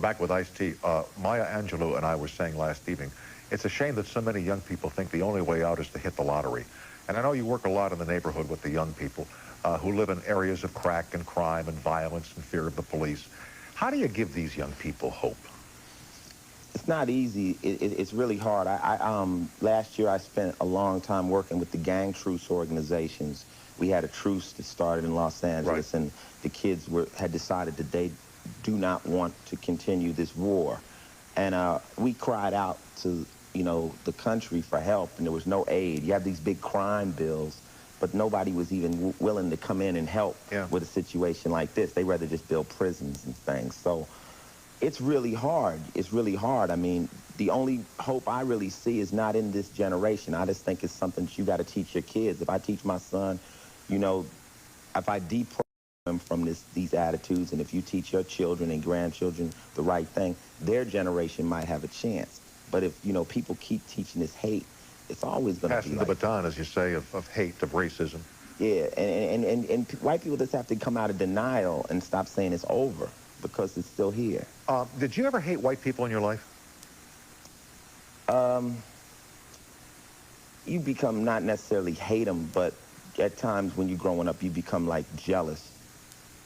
back with Ice-T. Maya Angelou and I were saying last evening, it's a shame that so many young people think the only way out is to hit the lottery. And I know you work a lot in the neighborhood with the young people who live in areas of crack and crime and violence and fear of the police. How do you give these young people hope? It's not easy. It's really hard. Last year I spent a long time working with the gang truce organizations. We had a truce that started in Los Angeles, and the kids had decided that they do not want to continue this war. And we cried out to, the country for help, and there was no aid. You have these big crime bills, but nobody was even willing to come in and help with a situation like this. They rather just build prisons and things. So it's really hard. It's really hard. I mean, the only hope I really see is not in this generation. I just think it's something that you got to teach your kids. If I teach my son, if I deprogram them from these attitudes, and if you teach your children and grandchildren the right thing, their generation might have a chance. But if, people keep teaching this hate, it's always going to be passing the baton, as you say, of hate, of racism. Yeah, and white people just have to come out of denial and stop saying it's over, because it's still here. Did you ever hate white people in your life? You become, not necessarily hate them, but at times when you're growing up, you become like jealous.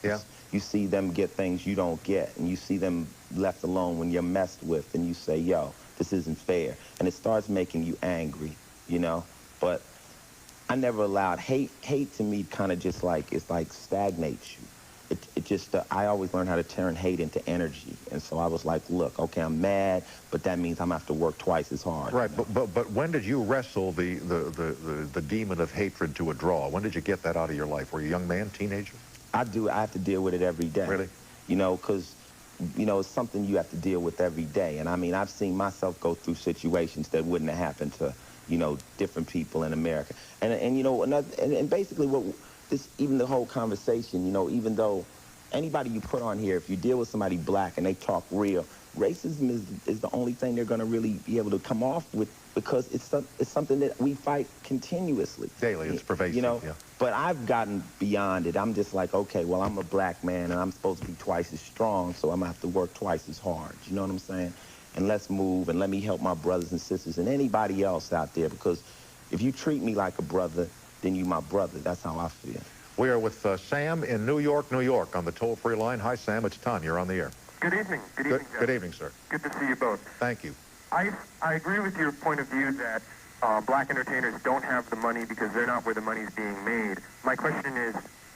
Yeah. You see them get things you don't get, and you see them left alone when you're messed with, and you say, yo, this isn't fair. And it starts making you angry, But I never allowed hate. Hate to me kind of just like, it's like stagnates you. It just, I always learned how to turn hate into energy. And so I was like, look, okay, I'm mad, but that means I'm going to have to work twice as hard. Right, but when did you wrestle the demon of hatred to a draw? When did you get that out of your life? Were you a young man, teenager? I have to deal with it every day. Really? Because, it's something you have to deal with every day. And I mean, I've seen myself go through situations that wouldn't have happened to, different people in America. And basically even the whole conversation, even though anybody you put on here, if you deal with somebody black and they talk real, racism is the only thing they're going to really be able to come off with, because it's something that we fight continuously. Daily, it's pervasive, yeah. But I've gotten beyond it. I'm just like, okay, well, I'm a black man, and I'm supposed to be twice as strong, so I'm going to have to work twice as hard. You know what I'm saying? And let's move, and let me help my brothers and sisters and anybody else out there, because if you treat me like a brother, then you my brother. That's how I feel. We are with Sam in New York, New York, on the toll-free line. Hi, Sam. It's Tom. You're on the air. Good evening. Good evening, Jeff. Good evening, sir. Good to see you both. Thank you. I agree with your point of view that black entertainers don't have the money because they're not where the money's being made. My question is,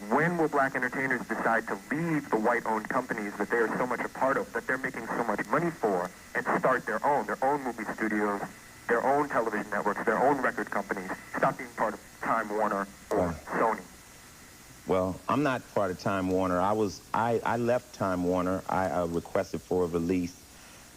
when will black entertainers decide to leave the white-owned companies that they are so much a part of, that they're making so much money for, and start their own movie studios, their own television networks, their own record companies, stop being part of Time Warner or Sony? Well, I'm not part of Time Warner. I left Time Warner. I requested for a release,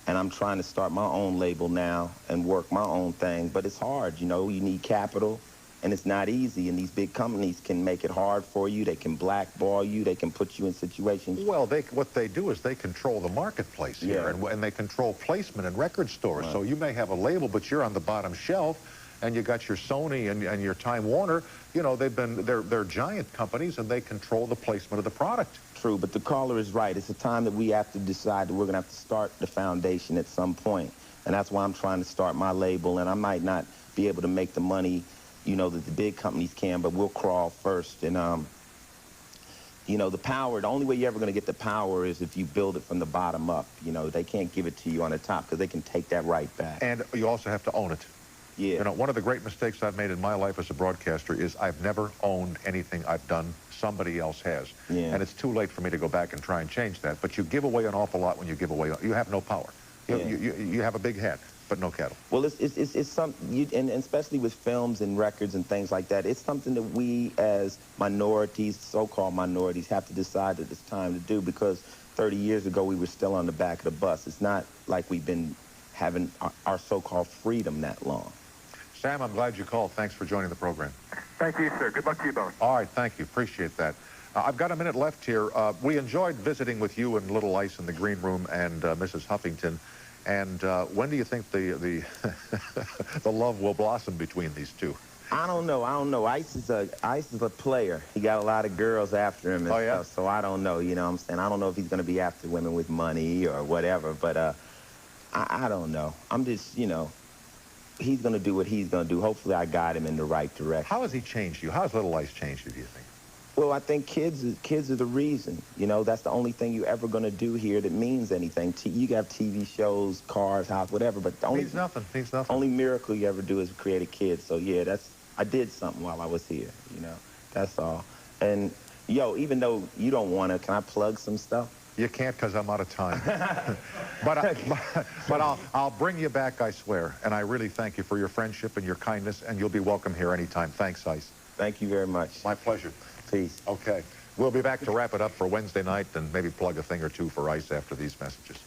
and I'm trying to start my own label now and work my own thing. But it's hard, you need capital, and it's not easy. And these big companies can make it hard for you. They can blackball you. They can put you in situations. Well, what they do is they control the marketplace here, and they control placement in record stores. Right. So you may have a label, but you're on the bottom shelf, and you got your Sony and your Time Warner. They're giant companies, and they control the placement of the product. True, but the caller is right. It's a time that we have to decide that we're going to have to start the foundation at some point. And that's why I'm trying to start my label, and I might not be able to make the money, that the big companies can, but we'll crawl first. And, the power, the only way you're ever going to get the power is if you build it from the bottom up. They can't give it to you on the top, because they can take that right back. And you also have to own it. Yeah. One of the great mistakes I've made in my life as a broadcaster is I've never owned anything I've done. Somebody else has. Yeah. And it's too late for me to go back and try and change that. But you give away an awful lot when you give away. You have no power. You have a big head, but no cattle. Well, it's something, and especially with films and records and things like that, it's something that we as minorities, so-called minorities, have to decide that it's time to do, because 30 years ago we were still on the back of the bus. It's not like we've been having our so-called freedom that long. Sam, I'm glad you called. Thanks for joining the program. Thank you, sir. Good luck to you both. All right, thank you. Appreciate that. I've got a minute left here. We enjoyed visiting with you and Little Ice in the green room and Mrs. Huffington. And when do you think the love will blossom between these two? I don't know. Ice is a player. He got a lot of girls after him and stuff. So I don't know. You know what I'm saying? I don't know if he's going to be after women with money or whatever. But I don't know. I'm just, you know, he's going to do what he's going to do. Hopefully I guide him in the right direction. How has he changed you? How has Little Ice changed you, do you think? Well, I think kids are the reason. You know, that's the only thing you're ever going to do here that means anything. You got TV shows, cars, house, whatever, but the only Means nothing. Means nothing. only miracle you ever do is create a kid. So yeah, I did something while I was here. You know, that's all. And yo, even though you don't want to, can I plug some stuff? You can't because I'm out of time. but I'll bring you back, I swear. And I really thank you for your friendship and your kindness, and you'll be welcome here anytime. Thanks, Ice. Thank you very much. My pleasure. Peace. Okay. We'll be back to wrap it up for Wednesday night and maybe plug a thing or two for Ice after these messages.